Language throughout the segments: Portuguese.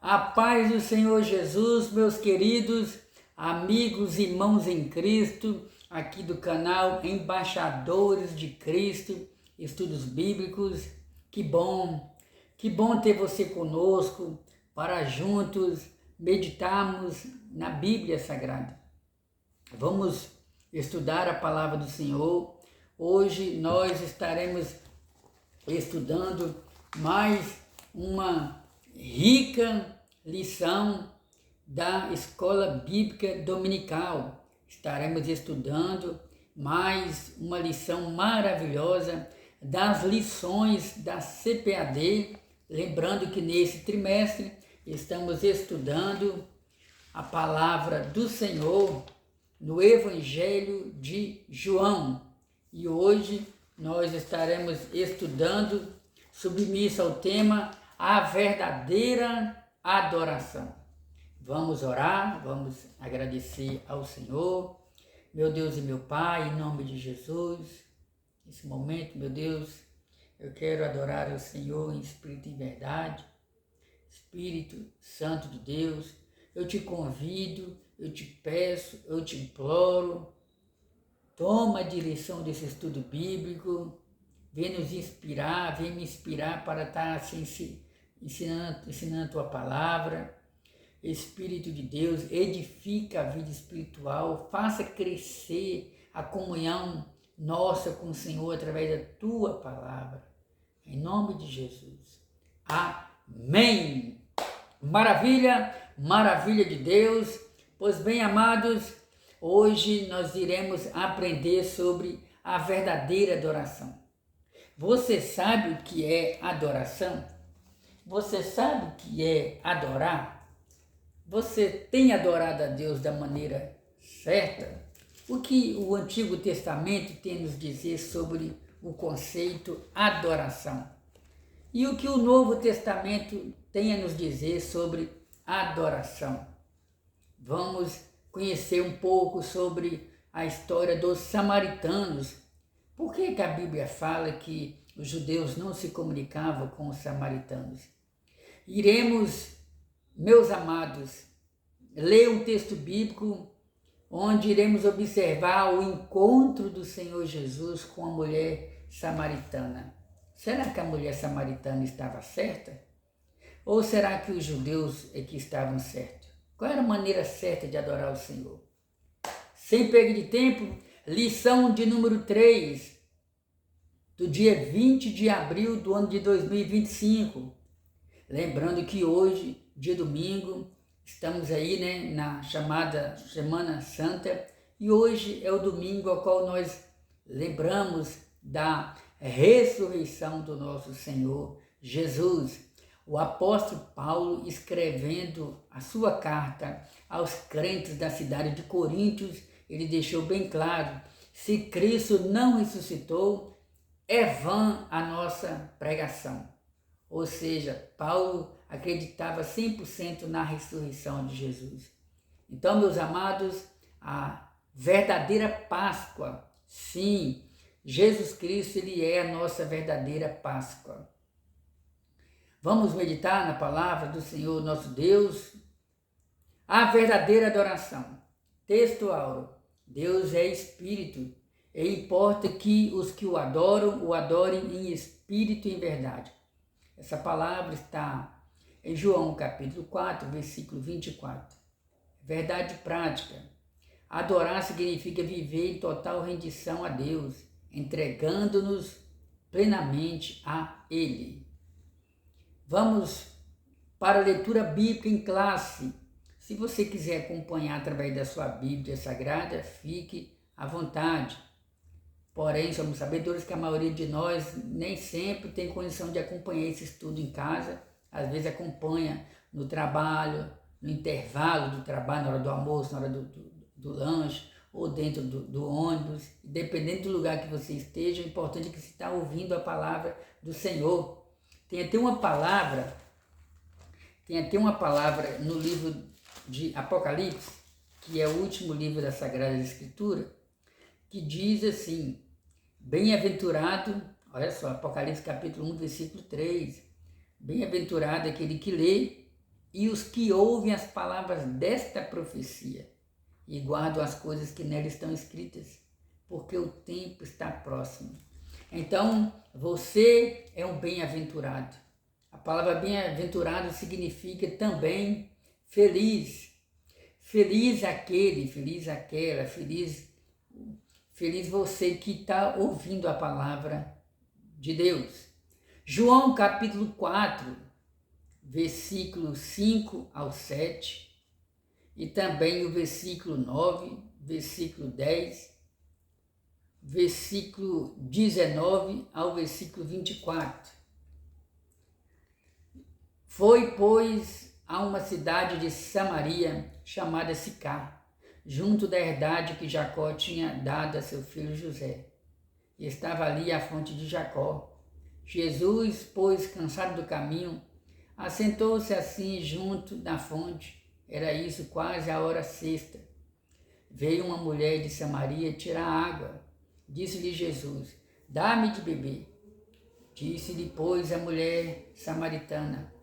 A paz do Senhor Jesus, meus queridos amigos e irmãos em Cristo, aqui do canal Embaixadores de Cristo, Estudos Bíblicos. Que bom ter você conosco para juntos meditarmos na Bíblia Sagrada. Vamos estudar a palavra do Senhor. Hoje nós estaremos estudando mais uma rica lição da Escola Bíblica Dominical. Estaremos estudando mais uma lição maravilhosa das lições da CPAD. Lembrando que nesse trimestre estamos estudando a palavra do Senhor no Evangelho de João. E hoje nós estaremos estudando, submisso ao tema, a verdadeira adoração. Vamos orar, vamos agradecer ao Senhor. Meu Deus e meu Pai, em nome de Jesus, nesse momento, meu Deus, eu quero adorar o Senhor em espírito e em verdade. Espírito Santo de Deus, eu te convido, eu te peço, eu te imploro, toma a direção desse estudo bíblico, vem nos inspirar, vem me inspirar para estar ensinando a tua palavra. Espírito de Deus, edifica a vida espiritual, faça crescer a comunhão nossa com o Senhor através da tua palavra. Em nome de Jesus. Amém. Maravilha, maravilha de Deus. Pois bem, amados, hoje nós iremos aprender sobre a verdadeira adoração. Você sabe o que é adoração? Você sabe o que é adorar? Você tem adorado a Deus da maneira certa? O que o Antigo Testamento tem a nos dizer sobre o conceito adoração? E o que o Novo Testamento tem a nos dizer sobre adoração? Vamos conhecer um pouco sobre a história dos samaritanos. Por que a Bíblia fala que os judeus não se comunicavam com os samaritanos? Iremos, meus amados, ler um texto bíblico onde iremos observar o encontro do Senhor Jesus com a mulher samaritana. Será que a mulher samaritana estava certa? Ou será que os judeus é que estavam certos? Qual era a maneira certa de adorar o Senhor? Sem perda de tempo, lição de número 3, do dia 20 de abril do ano de 2025. Lembrando que hoje, dia domingo, estamos aí, na chamada Semana Santa, e hoje é o domingo ao qual nós lembramos da ressurreição do nosso Senhor Jesus. O apóstolo Paulo, escrevendo a sua carta aos crentes da cidade de Coríntios, ele deixou bem claro: se Cristo não ressuscitou, é vã a nossa pregação. Ou seja, Paulo acreditava 100% na ressurreição de Jesus. Então, meus amados, a verdadeira Páscoa, sim, Jesus Cristo, ele é a nossa verdadeira Páscoa. Vamos meditar na palavra do Senhor nosso Deus. A verdadeira adoração. Texto áureo. Deus é Espírito, e importa que os que o adorem em Espírito e em verdade. Essa palavra está em João capítulo 4, versículo 24. Verdade prática. Adorar significa viver em total rendição a Deus, entregando-nos plenamente a Ele. Vamos para a leitura bíblica em classe. Se você quiser acompanhar através da sua Bíblia Sagrada, fique à vontade. Porém, somos sabedores que a maioria de nós nem sempre tem condição de acompanhar esse estudo em casa. Às vezes acompanha no trabalho, no intervalo do trabalho, na hora do almoço, na hora do lanche, ou dentro do ônibus. Dependendo do lugar que você esteja, é importante que você está ouvindo a palavra do Senhor. Tem até uma palavra no livro de Apocalipse, que é o último livro da Sagrada Escritura, que diz assim: bem-aventurado, olha só, Apocalipse capítulo 1, versículo 3, bem-aventurado aquele que lê e os que ouvem as palavras desta profecia e guardam as coisas que nela estão escritas, porque o tempo está próximo. Então, você é um bem-aventurado. A palavra bem-aventurado significa também feliz. Feliz aquele, feliz aquela, feliz você que está ouvindo a palavra de Deus. João capítulo 4, versículo 5 ao 7, e também o versículo 9, versículo 10, versículo 19 ao versículo 24. Foi, pois, a uma cidade de Samaria, chamada Sicar, junto da herdade que Jacó tinha dado a seu filho José. E estava ali a fonte de Jacó. Jesus, pois, cansado do caminho, assentou-se assim junto da fonte. Era isso quase a hora sexta. Veio uma mulher de Samaria tirar água. Disse-lhe Jesus: dá-me de beber. Disse-lhe, pois, a mulher samaritana: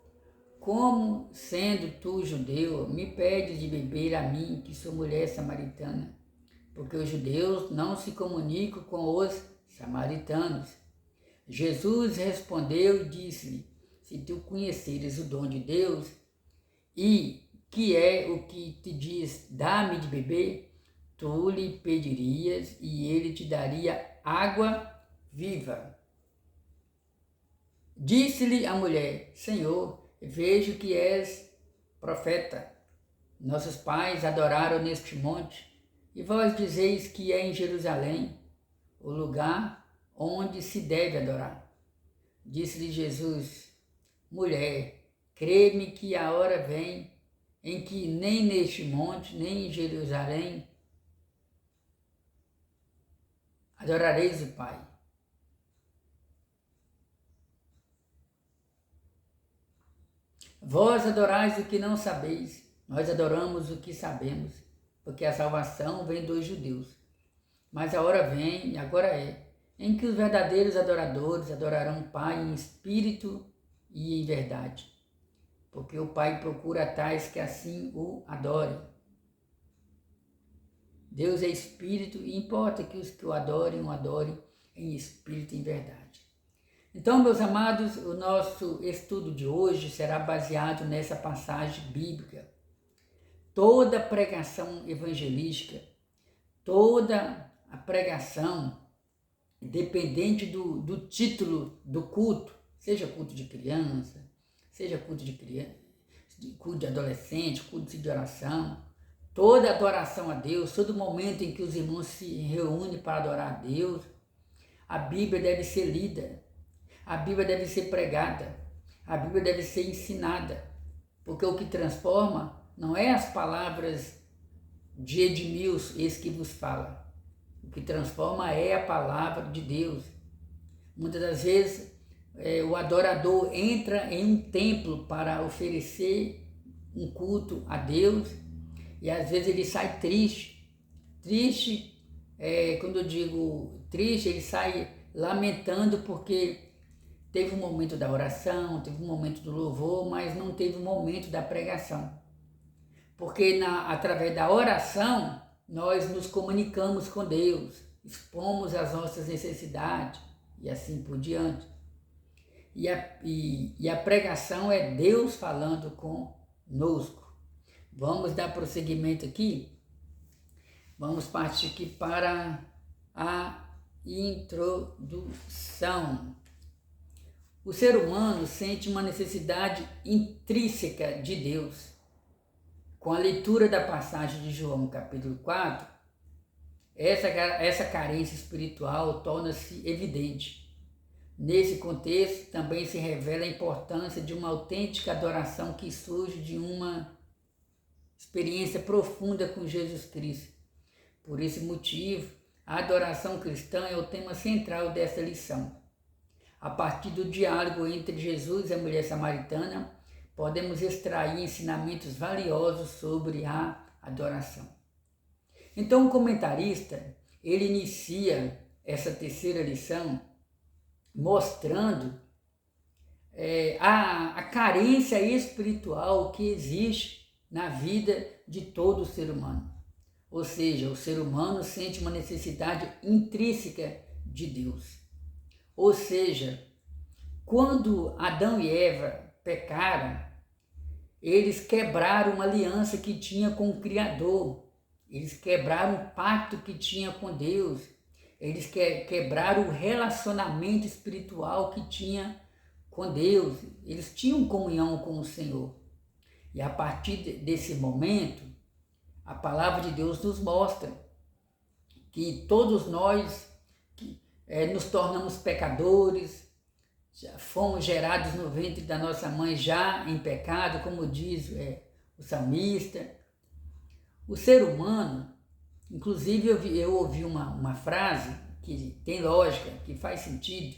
como, sendo tu judeu, me pedes de beber a mim, que sou mulher samaritana? Porque os judeus não se comunicam com os samaritanos. Jesus respondeu e disse-lhe: se tu conheceres o dom de Deus, e que é o que te diz, dá-me de beber, tu lhe pedirias e ele te daria água viva. Disse-lhe a mulher: Senhor, vejo que és profeta. Nossos pais adoraram neste monte, e vós dizeis que é em Jerusalém o lugar onde se deve adorar. Disse-lhe Jesus: mulher, crê-me que a hora vem em que nem neste monte, nem em Jerusalém adorareis o Pai. Vós adorais o que não sabeis, nós adoramos o que sabemos, porque a salvação vem dos judeus. Mas a hora vem, e agora é, em que os verdadeiros adoradores adorarão o Pai em espírito e em verdade, porque o Pai procura tais que assim o adorem. Deus é espírito e importa que os que o adorem em espírito e em verdade. Então, meus amados, o nosso estudo de hoje será baseado nessa passagem bíblica. Toda pregação evangelística, toda a pregação, independente do título do culto, seja culto de criança, seja culto de adolescente, culto de oração, toda adoração a Deus, todo momento em que os irmãos se reúnem para adorar a Deus, a Bíblia deve ser lida. A Bíblia deve ser pregada, a Bíblia deve ser ensinada, porque o que transforma não é as palavras de Edmilson, esse que vos fala. O que transforma é a palavra de Deus. Muitas das vezes o adorador entra em um templo para oferecer um culto a Deus e às vezes ele sai triste. Triste, quando eu digo triste, ele sai lamentando porque teve um momento da oração, teve um momento do louvor, mas não teve um momento da pregação. Porque através da oração, nós nos comunicamos com Deus, expomos as nossas necessidades e assim por diante. E a pregação é Deus falando conosco. Vamos dar prosseguimento aqui? Vamos partir aqui para a introdução. O ser humano sente uma necessidade intrínseca de Deus. Com a leitura da passagem de João capítulo 4, essa carência espiritual torna-se evidente. Nesse contexto, também se revela a importância de uma autêntica adoração que surge de uma experiência profunda com Jesus Cristo. Por esse motivo, a adoração cristã é o tema central dessa lição. A partir do diálogo entre Jesus e a mulher samaritana, podemos extrair ensinamentos valiosos sobre a adoração. Então, o comentarista, ele inicia essa terceira lição mostrando a carência espiritual que existe na vida de todo ser humano. Ou seja, o ser humano sente uma necessidade intrínseca de Deus. Ou seja, quando Adão e Eva pecaram, eles quebraram uma aliança que tinha com o Criador. Eles quebraram o pacto que tinha com Deus. Eles quebraram o relacionamento espiritual que tinha com Deus. Eles tinham comunhão com o Senhor. E a partir desse momento, a palavra de Deus nos mostra que todos nós nos tornamos pecadores, já fomos gerados no ventre da nossa mãe já em pecado, como diz o salmista. O ser humano, inclusive eu ouvi uma frase que tem lógica, que faz sentido,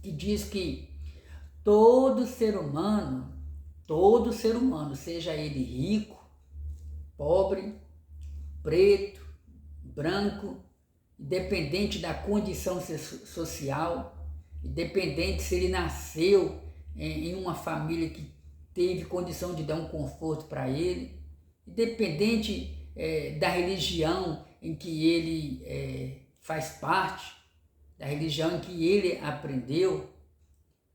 que diz que todo ser humano, seja ele rico, pobre, preto, branco, independente da condição social, independente se ele nasceu em uma família que teve condição de dar um conforto para ele, independente da religião em que ele faz parte, da religião em que ele aprendeu.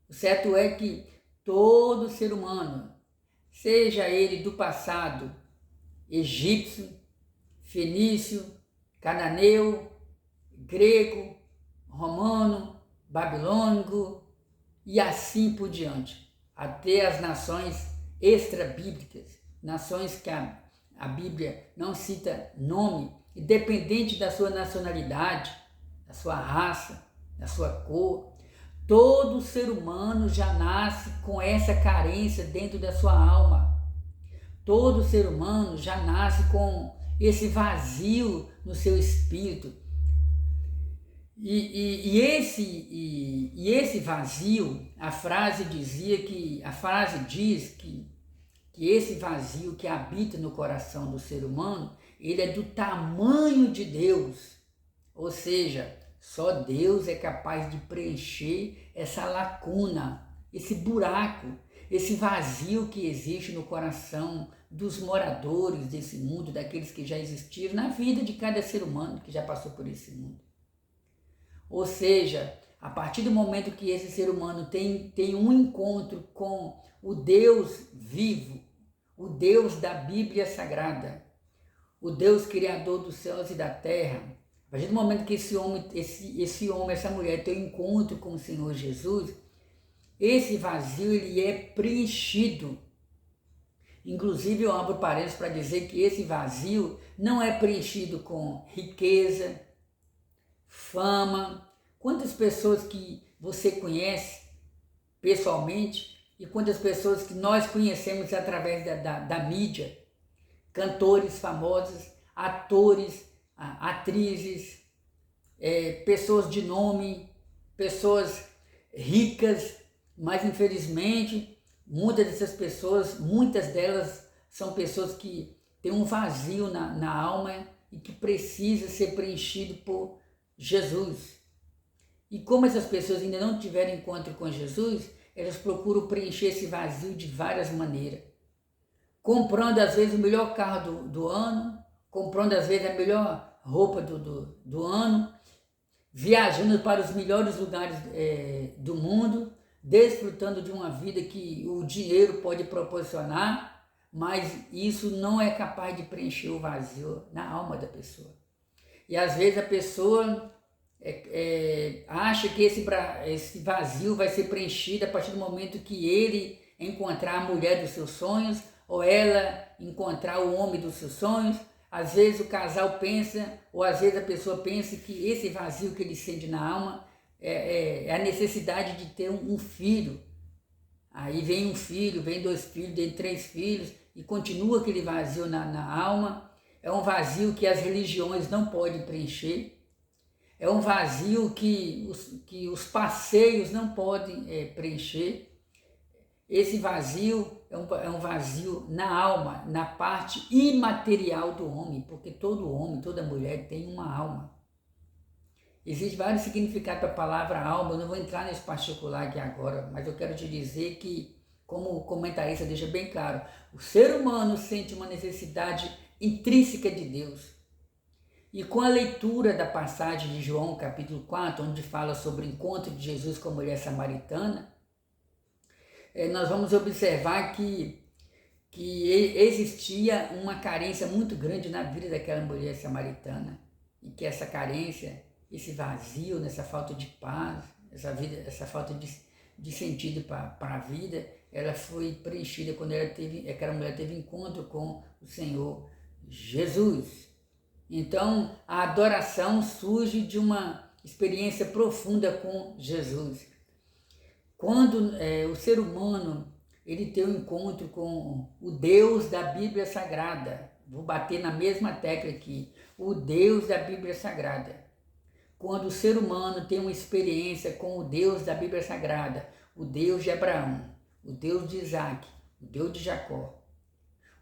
O certo é que todo ser humano, seja ele do passado egípcio, fenício, cananeu, grego, romano, babilônico e assim por diante, até as nações extra-bíblicas, nações que a Bíblia não cita nome, independente da sua nacionalidade, da sua raça, da sua cor. Todo ser humano já nasce com essa carência dentro da sua alma. Todo ser humano já nasce com esse vazio no seu espírito. E esse vazio, a frase diz que esse vazio que habita no coração do ser humano, ele é do tamanho de Deus. Ou seja, só Deus é capaz de preencher essa lacuna, esse buraco, esse vazio que existe no coração dos moradores desse mundo, daqueles que já existiram na vida de cada ser humano que já passou por esse mundo. Ou seja, a partir do momento que esse ser humano tem um encontro com o Deus vivo, o Deus da Bíblia Sagrada, o Deus Criador dos céus e da terra, a partir do momento que esse homem, essa mulher tem um encontro com o Senhor Jesus, esse vazio ele é preenchido. Inclusive eu abro parênteses para dizer que esse vazio não é preenchido com riqueza, fama. Quantas pessoas que você conhece pessoalmente e quantas pessoas que nós conhecemos através da mídia, cantores famosos, atores, atrizes, pessoas de nome, pessoas ricas, mas infelizmente muitas delas são pessoas que têm um vazio na alma e que precisa ser preenchido por Jesus. E como essas pessoas ainda não tiveram encontro com Jesus, elas procuram preencher esse vazio de várias maneiras. Comprando às vezes o melhor carro do ano, comprando às vezes a melhor roupa do ano, viajando para os melhores lugares do mundo, desfrutando de uma vida que o dinheiro pode proporcionar, mas isso não é capaz de preencher o vazio na alma da pessoa. E às vezes a pessoa acha que esse vazio vai ser preenchido a partir do momento que ele encontrar a mulher dos seus sonhos ou ela encontrar o homem dos seus sonhos. Às vezes o casal pensa, ou às vezes a pessoa pensa que esse vazio que ele sente na alma é a necessidade de ter um filho. Aí vem um filho, vem 2 filhos, vem 3 filhos e continua aquele vazio na alma. É um vazio que as religiões não podem preencher. É um vazio que os passeios não podem preencher. Esse vazio é um vazio na alma, na parte imaterial do homem, porque todo homem, toda mulher tem uma alma. Existem vários significados para a palavra alma, eu não vou entrar nesse particular aqui agora, mas eu quero te dizer que, como o comentarista deixa bem claro, o ser humano sente uma necessidade intrínseca de Deus. E com a leitura da passagem de João, capítulo 4, onde fala sobre o encontro de Jesus com a mulher samaritana, nós vamos observar que existia uma carência muito grande na vida daquela mulher samaritana, e que essa carência, esse vazio, essa falta de paz, essa falta de sentido para a vida, ela foi preenchida quando aquela mulher teve encontro com o Senhor Jesus. Então, a adoração surge de uma experiência profunda com Jesus. Quando o ser humano ele tem um encontro com o Deus da Bíblia Sagrada, vou bater na mesma tecla aqui, o Deus da Bíblia Sagrada. Quando o ser humano tem uma experiência com o Deus da Bíblia Sagrada, o Deus de Abraão, o Deus de Isaac, o Deus de Jacó,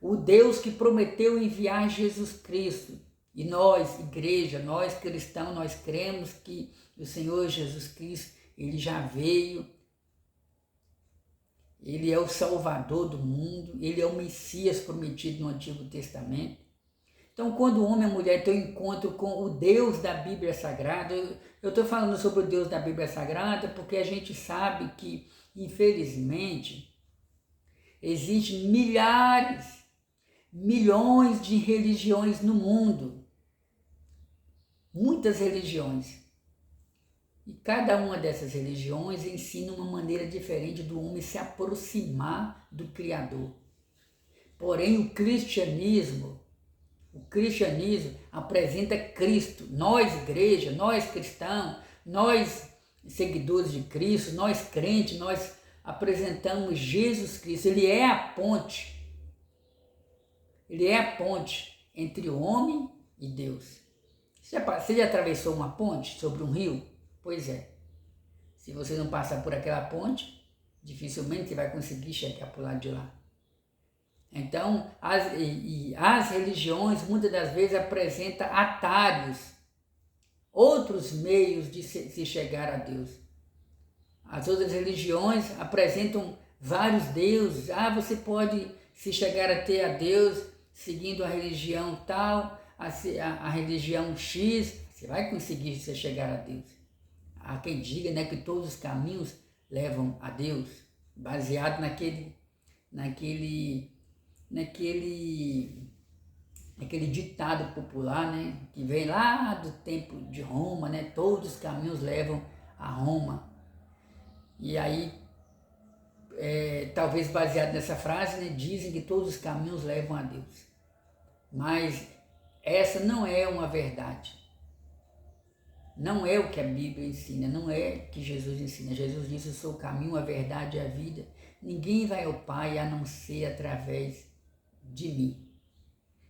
o Deus que prometeu enviar Jesus Cristo. E nós, igreja, nós cristãos, nós cremos que o Senhor Jesus Cristo, ele já veio, ele é o Salvador do mundo, ele é o Messias prometido no Antigo Testamento. Então, quando o homem e a mulher têm um encontro com o Deus da Bíblia Sagrada, eu estou falando sobre o Deus da Bíblia Sagrada porque a gente sabe que, infelizmente, existem milhões de religiões no mundo. Muitas religiões. E cada uma dessas religiões ensina uma maneira diferente do homem se aproximar do Criador. Porém, o cristianismo apresenta Cristo. Nós, igreja, nós cristãos, nós seguidores de Cristo, nós crentes, nós apresentamos Jesus Cristo. Ele é a ponte. Ele é a ponte entre o homem e Deus. Você já atravessou uma ponte sobre um rio? Pois é. Se você não passar por aquela ponte, dificilmente você vai conseguir chegar para o lado de lá. Então, as religiões muitas das vezes apresentam atalhos, outros meios de se chegar a Deus. As outras religiões apresentam vários deuses. Você pode se chegar até a Deus seguindo a religião tal, a religião X, você vai conseguir se chegar a Deus. Há quem diga, né, que todos os caminhos levam a Deus, baseado naquele ditado popular, né, que vem lá do tempo de Roma, né, todos os caminhos levam a Roma. E aí, talvez baseado nessa frase, né, dizem que todos os caminhos levam a Deus. Mas essa não é uma verdade. Não é o que a Bíblia ensina, não é o que Jesus ensina. Jesus disse: eu sou o caminho, a verdade e a vida. Ninguém vai ao Pai a não ser através de mim.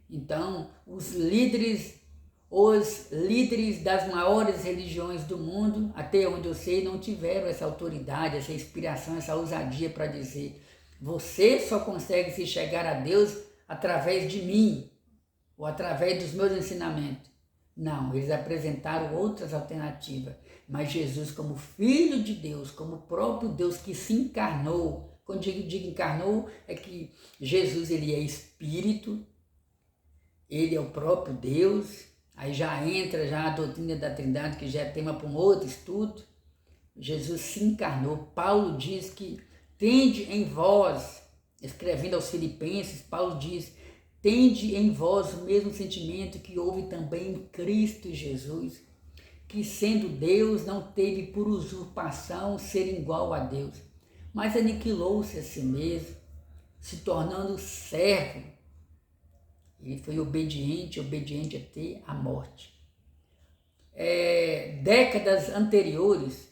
Então, os líderes das maiores religiões do mundo, até onde eu sei, não tiveram essa autoridade, essa inspiração, essa ousadia para dizer: você só consegue se chegar a Deus através de mim, ou através dos meus ensinamentos. Não, eles apresentaram outras alternativas, mas Jesus, como Filho de Deus, como o próprio Deus que se encarnou, quando digo encarnou, é que Jesus ele é Espírito, ele é o próprio Deus. Aí já entra a doutrina da Trindade, que já é tema para um outro estudo. Jesus se encarnou. Paulo diz que tende em vós, escrevendo aos Filipenses, Paulo diz: tende em vós o mesmo sentimento que houve também em Cristo Jesus, que sendo Deus não teve por usurpação ser igual a Deus, mas aniquilou-se a si mesmo, se tornando servo. Ele foi obediente até a morte. Décadas anteriores,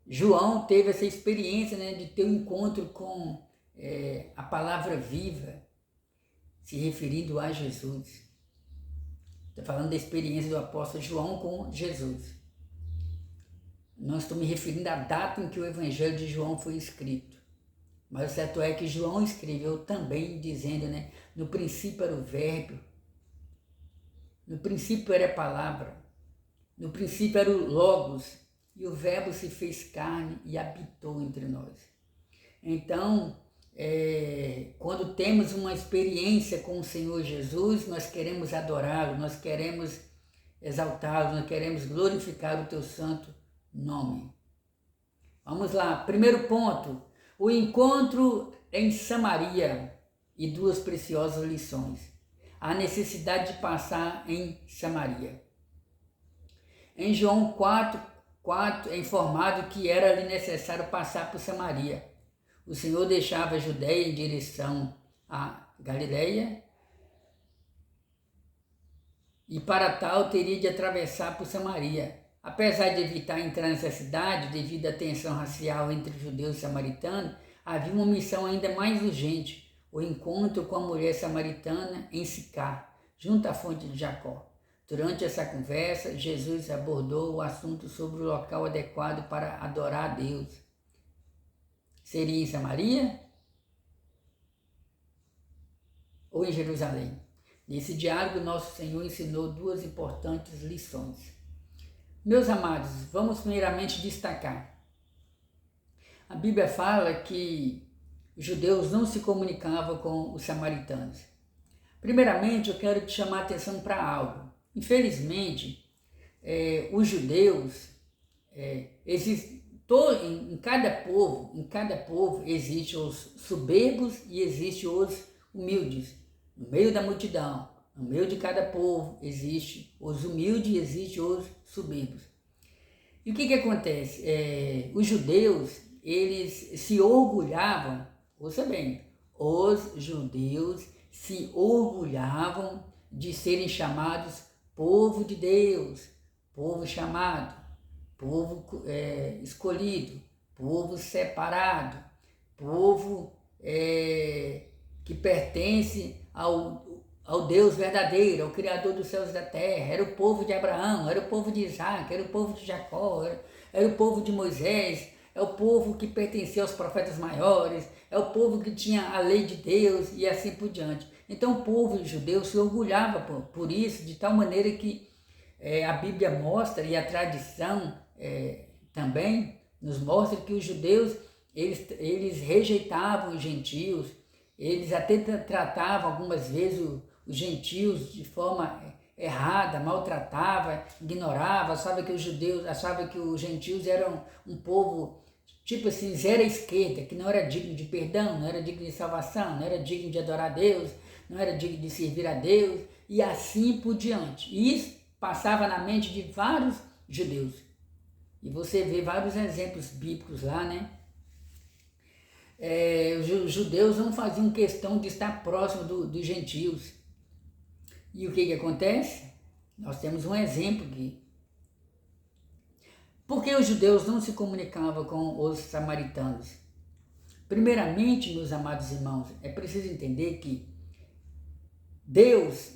João teve essa experiência, né, de ter um encontro com a palavra viva, se referindo a Jesus. Estou falando da experiência do apóstolo João com Jesus. Não estou me referindo à data em que o Evangelho de João foi escrito. Mas o certo é que João escreveu também dizendo, né, no princípio era o Verbo, No princípio era a palavra, no princípio era o Logos, e o Verbo se fez carne e habitou entre nós. Então, quando temos uma experiência com o Senhor Jesus, nós queremos adorá-lo, nós queremos exaltá-lo, nós queremos glorificar o teu santo nome. Vamos lá, primeiro ponto, o encontro em Samaria e duas preciosas lições. A necessidade de passar em Samaria. Em João 4 é informado que era ali necessário passar por Samaria. O Senhor deixava a Judeia em direção à Galileia e para tal teria de atravessar por Samaria. Apesar de evitar entrar nessa cidade devido à tensão racial entre judeus e samaritanos, havia uma missão ainda mais urgente, o encontro com a mulher samaritana em Sicar, junto à fonte de Jacó. Durante essa conversa, Jesus abordou o assunto sobre o local adequado para adorar a Deus. Seria em Samaria ou em Jerusalém? Nesse diálogo, nosso Senhor ensinou duas importantes lições. Meus amados, vamos primeiramente destacar. A Bíblia fala que os judeus não se comunicavam com os samaritanos. Primeiramente, eu quero te chamar a atenção para algo. Infelizmente, os judeus, em cada povo existem os soberbos e existem os humildes. No meio da multidão, no meio de cada povo, existe os humildes e existe os soberbos. E o que acontece? Os judeus, eles se orgulhavam, ouça bem, os judeus se orgulhavam de serem chamados povo de Deus, povo chamado, povo escolhido, povo separado, povo que pertence ao Deus verdadeiro, ao Criador dos céus e da terra. Era o povo de Abraão, era o povo de Isaac, era o povo de Jacó, era o povo de Moisés, é o povo que pertencia aos profetas maiores, é o povo que tinha a lei de Deus e assim por diante. Então o povo judeu se orgulhava por isso, de tal maneira que a Bíblia mostra e a tradição também nos mostra que os judeus eles rejeitavam os gentios, eles até tratavam algumas vezes os gentios de forma errada, maltratava, ignorava, achava que os gentios eram um povo tipo assim, zero à esquerda, que não era digno de perdão, não era digno de salvação, não era digno de adorar a Deus, não era digno de servir a Deus, e assim por diante. E isso passava na mente de vários judeus. E você vê vários exemplos bíblicos lá, né? Os judeus não faziam questão de estar próximo dos gentios. E o que acontece? Nós temos um exemplo aqui. Por que os judeus não se comunicavam com os samaritanos? Primeiramente, meus amados irmãos, é preciso entender que Deus,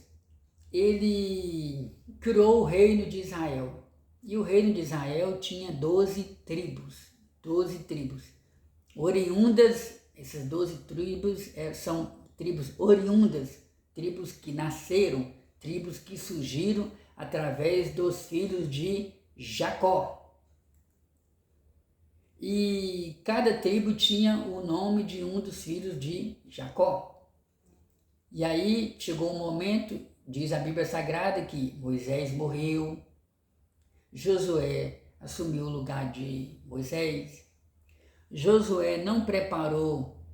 ele criou o reino de Israel. E o reino de Israel tinha 12 tribos. 12 tribos. Oriundas, essas 12 tribos são tribos oriundas, tribos que nasceram, tribos que surgiram através dos filhos de Jacó. E cada tribo tinha o nome de um dos filhos de Jacó. E aí chegou um momento, diz a Bíblia Sagrada, que Moisés morreu, Josué assumiu o lugar de Moisés, Josué não preparou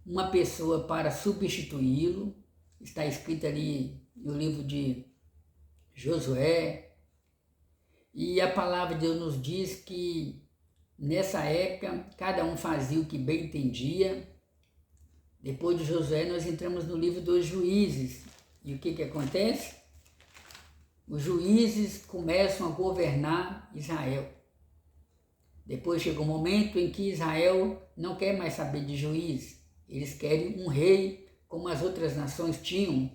uma pessoa para substituí-lo, está escrito ali no livro de Josué, e a palavra de Deus nos diz que nessa época cada um fazia o que bem entendia. Depois de Josué nós entramos no livro dos Juízes, e o que acontece? Os juízes começam a governar Israel. Depois chega um momento em que Israel não quer mais saber de juiz. Eles querem um rei como as outras nações tinham.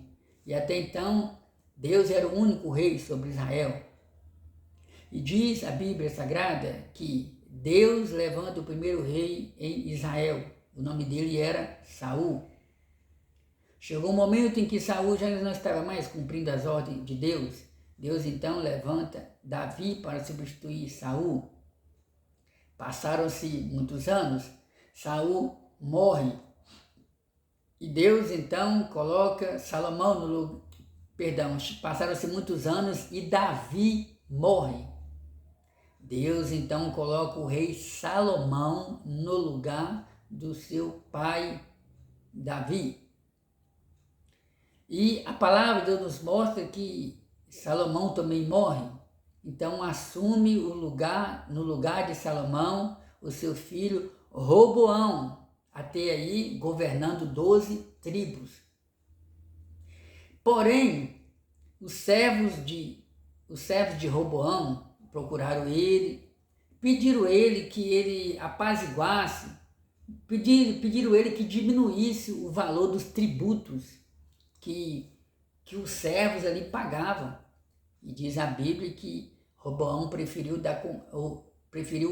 E até então, Deus era o único rei sobre Israel. E diz a Bíblia Sagrada que Deus levanta o primeiro rei em Israel. O nome dele era Saul. Chegou um momento em que Saul já não estava mais cumprindo as ordens de Deus. Deus então levanta Davi para substituir Saul. Passaram-se muitos anos, Saul morre. E Deus então coloca Salomão no lugar. Perdão, passaram-se muitos anos e Davi morre. Deus então coloca o rei Salomão no lugar do seu pai Davi. E a palavra de Deus nos mostra que Salomão também morre. Então assume o lugar, no lugar de Salomão, o seu filho Roboão, até aí governando 12 tribos. Porém, os servos de Roboão procuraram ele, pediram ele que ele apaziguasse, pediram ele que diminuísse o valor dos tributos que os servos ali pagavam. E diz a Bíblia que Roboão preferiu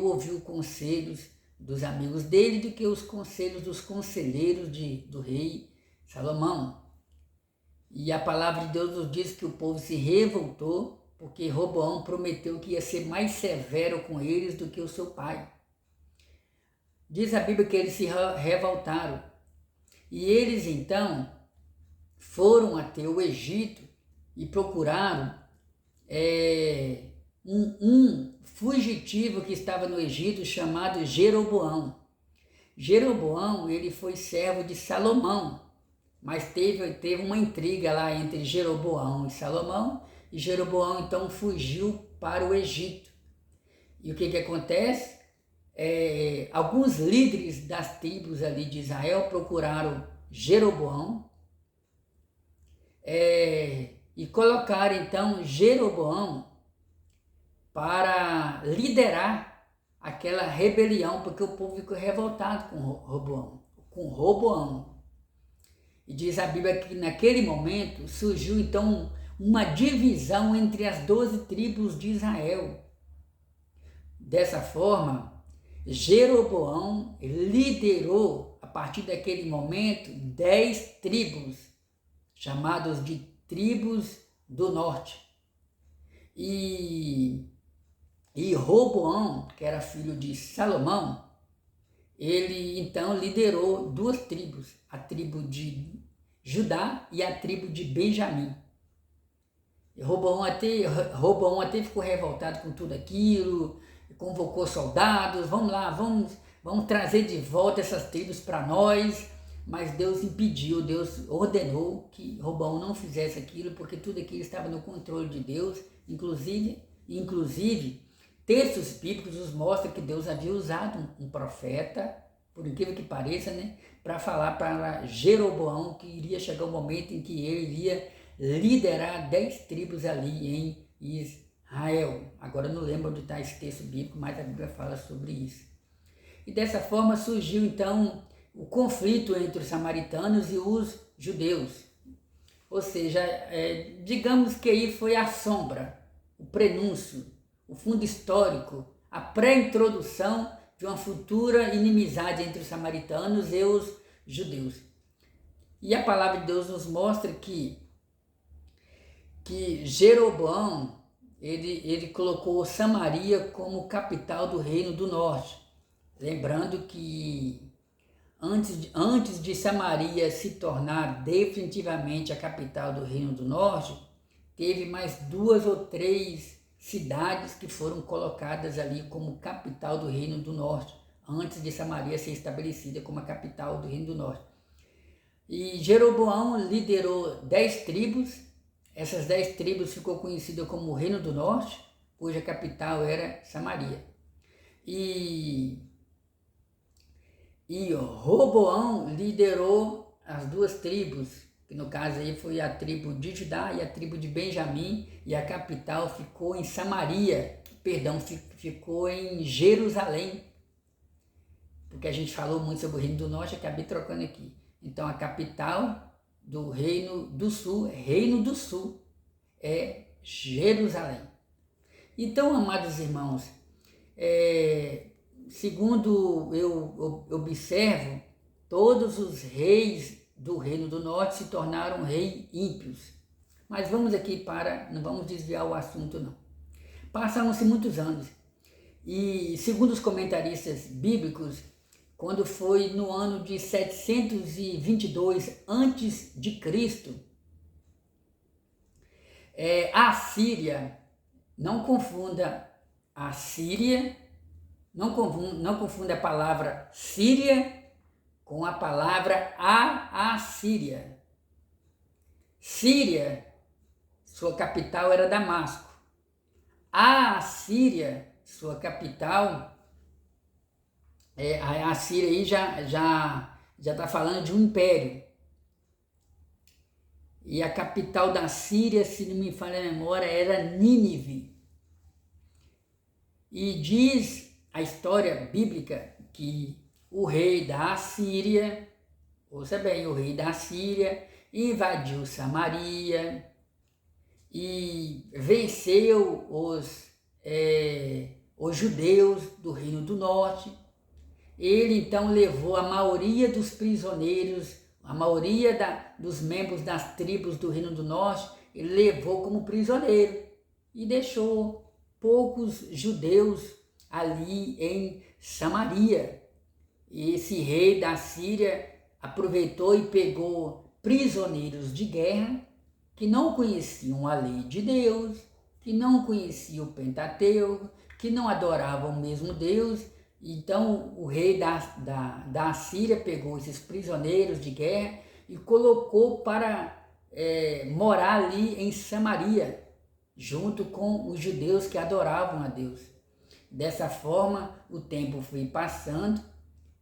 ouvir os conselhos dos amigos dele do que os conselhos dos conselheiros do rei Salomão. E a palavra de Deus nos diz que o povo se revoltou porque Roboão prometeu que ia ser mais severo com eles do que o seu pai. Diz a Bíblia que eles se revoltaram. E eles então foram até o Egito e procuraram um fugitivo que estava no Egito chamado Jeroboão. Jeroboão, ele foi servo de Salomão, mas teve uma intriga lá entre Jeroboão e Salomão, e Jeroboão então fugiu para o Egito. E o que acontece? Alguns líderes das tribos ali de Israel procuraram Jeroboão e colocaram então Jeroboão para liderar aquela rebelião, porque o povo ficou revoltado com Roboão. E diz a Bíblia que naquele momento surgiu então uma divisão entre as 12 tribos de Israel. Dessa forma, Jeroboão liderou, a partir daquele momento, 10 tribos, chamadas de tribos do norte. E Roboão, que era filho de Salomão, ele então liderou 2 tribos, a tribo de Judá e a tribo de Benjamim. E Roboão até ficou revoltado com tudo aquilo, convocou soldados, vamos lá, vamos trazer de volta essas tribos para nós, mas Deus impediu, Deus ordenou que Roboão não fizesse aquilo, porque tudo aquilo estava no controle de Deus, inclusive textos bíblicos nos mostram que Deus havia usado um profeta, por incrível que pareça, para falar para Jeroboão que iria chegar o momento em que ele iria liderar 10 tribos ali em Israel. Agora eu não lembro onde está esse texto bíblico, mas a Bíblia fala sobre isso. E dessa forma surgiu então o conflito entre os samaritanos e os judeus. Ou seja, digamos que aí foi a sombra, o prenúncio, o fundo histórico, a pré-introdução de uma futura inimizade entre os samaritanos e os judeus. E a palavra de Deus nos mostra que Jeroboão, ele colocou Samaria como capital do reino do norte. Lembrando que antes de Samaria se tornar definitivamente a capital do reino do norte, teve mais 2 ou 3 cidades que foram colocadas ali como capital do reino do norte, antes de Samaria ser estabelecida como a capital do reino do norte. E Jeroboão liderou 10 tribos, essas 10 tribos ficou conhecida como o reino do norte, cuja capital era Samaria. E Roboão liderou as 2 tribos, que no caso aí foi a tribo de Judá e a tribo de Benjamim, e a capital ficou em ficou em Jerusalém, porque a gente falou muito sobre o reino do norte, acabei trocando aqui. Então a capital do reino do sul é Jerusalém. Então, amados irmãos, segundo eu observo, todos os reis do Reino do Norte se tornaram reis ímpios. Mas vamos aqui não vamos desviar o assunto não. Passaram-se muitos anos e, segundo os comentaristas bíblicos, quando foi no ano de 722 antes de Cristo, a Síria, não confunda a Síria, não confunda a palavra Síria com a palavra Assíria. Síria, sua capital era Damasco. A Assíria, sua capital, a Síria aí já está falando de um império. E a capital da Síria, se não me falha a memória, era Nínive. E diz a história bíblica que o rei da Assíria, ouça bem, o rei da Assíria invadiu Samaria e venceu os judeus do Reino do Norte. Ele então levou a maioria dos prisioneiros, a maioria dos membros das tribos do Reino do Norte, ele levou como prisioneiro e deixou poucos judeus ali em Samaria. E esse rei da Síria aproveitou e pegou prisioneiros de guerra que não conheciam a lei de Deus, que não conheciam o Pentateuco, que não adoravam o mesmo Deus. Então o rei da Síria pegou esses prisioneiros de guerra e colocou para morar ali em Samaria, junto com os judeus que adoravam a Deus. Dessa forma, o tempo foi passando,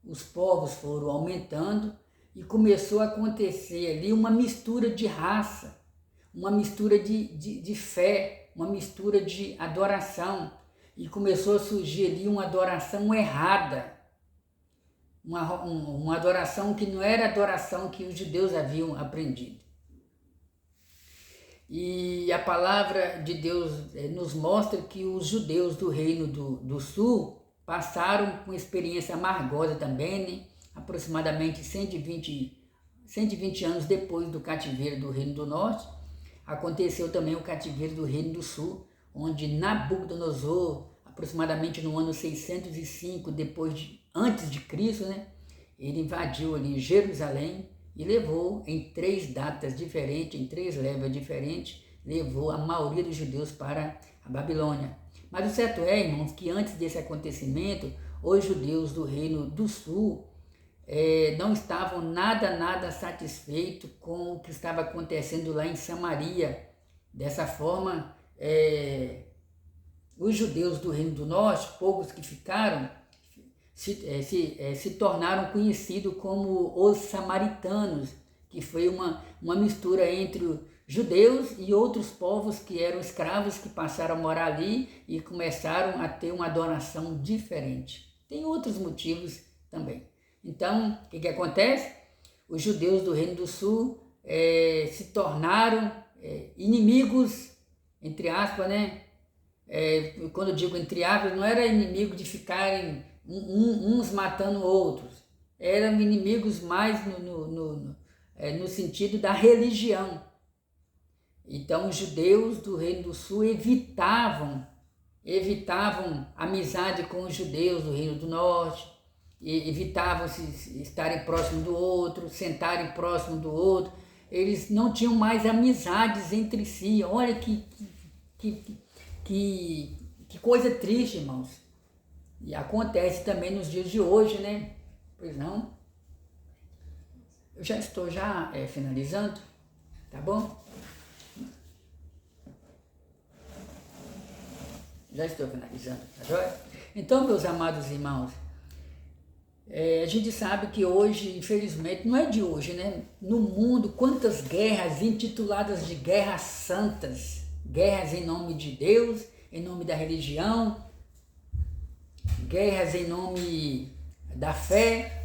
os povos foram aumentando e começou a acontecer ali uma mistura de raça, uma mistura de fé, uma mistura de adoração. E começou a surgir ali uma adoração errada, uma adoração que não era a adoração que os judeus haviam aprendido. E a palavra de Deus nos mostra que os judeus do Reino do Sul passaram por uma experiência amargosa também, né? Aproximadamente 120 anos depois do cativeiro do Reino do Norte, aconteceu também o cativeiro do Reino do Sul, onde Nabucodonosor, aproximadamente no ano 605 antes de Cristo, né, ele invadiu ali Jerusalém e levou em 3 datas diferentes, em 3 levas diferentes, levou a maioria dos judeus para a Babilônia. Mas o certo é, irmãos, que antes desse acontecimento, os judeus do Reino do Sul não estavam nada satisfeitos com o que estava acontecendo lá em Samaria. Dessa forma, os judeus do Reino do Norte, poucos que ficaram, se tornaram conhecidos como os samaritanos, que foi uma mistura entre os judeus e outros povos que eram escravos, que passaram a morar ali e começaram a ter uma adoração diferente. Tem outros motivos também. Então, o que acontece? Os judeus do Reino do Sul se tornaram inimigos, entre aspas, né? Quando eu digo entre aspas, não era inimigo de ficarem uns matando outros, eram inimigos mais no sentido da religião. Então os judeus do Reino do Sul evitavam amizade com os judeus do Reino do Norte, evitavam estarem próximo do outro, sentarem próximo do outro. Eles não tinham mais amizades entre si. Olha que coisa triste, irmãos. E acontece também nos dias de hoje, né? Pois não? Eu já estou finalizando, tá bom? Já estou finalizando, tá joia? Então, meus amados irmãos, a gente sabe que hoje, infelizmente, não é de hoje, né? No mundo, quantas guerras intituladas de guerras santas, guerras em nome de Deus, em nome da religião, guerras em nome da fé,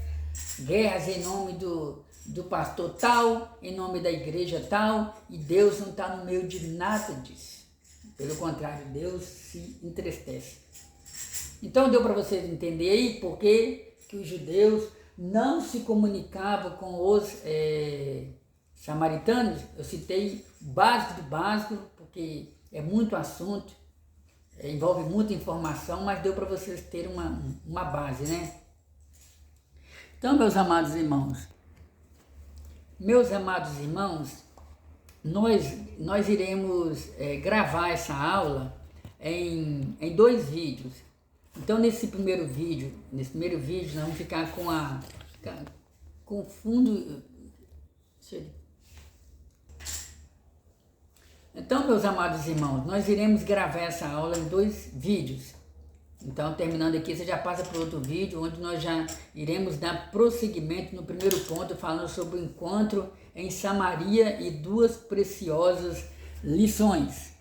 guerras em nome do pastor tal, em nome da igreja tal, e Deus não está no meio de nada disso. Pelo contrário, Deus se entristece. Então deu para vocês entenderem aí por que os judeus não se comunicava com os samaritanos. Eu citei o básico do básico, porque é muito assunto, envolve muita informação, mas deu para vocês terem uma base, né? Então, meus amados irmãos, nós iremos gravar essa aula em 2 vídeos. Então, nesse primeiro vídeo nós vamos ficar com o fundo. Então, meus amados irmãos, nós iremos gravar essa aula em 2 vídeos. Então, terminando aqui, você já passa para outro vídeo, onde nós já iremos dar prosseguimento no primeiro ponto, falando sobre o encontro em Samaria e 2 preciosas lições.